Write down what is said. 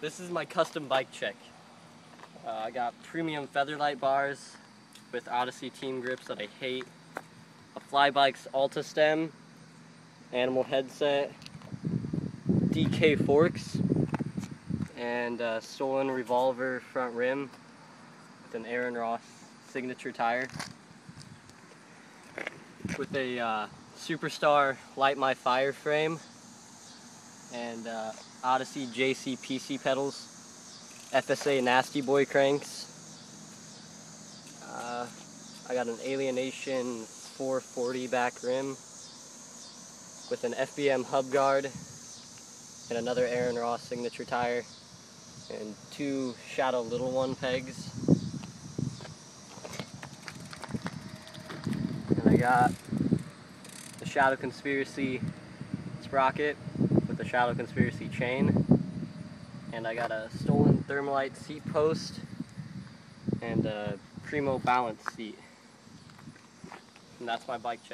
This is my custom bike check. I got premium Featherlight bars with Odyssey team grips that I hate, a Flybike's Alta stem, animal headset, DK forks, and a stolen revolver front rim with an Aaron Ross signature tire, with a Superstar Light My Fire frame, and Odyssey JC PC pedals, FSA Nasty Boy cranks. I got an Alienation 440 back rim with an FBM hub guard and another Aaron Ross signature tire and 2 Shadow Little One pegs. And I got the Shadow Conspiracy sprocket with the Shadow Conspiracy chain. And I got a stolen Thermalite seat post and a Primo balance seat. And that's my bike check.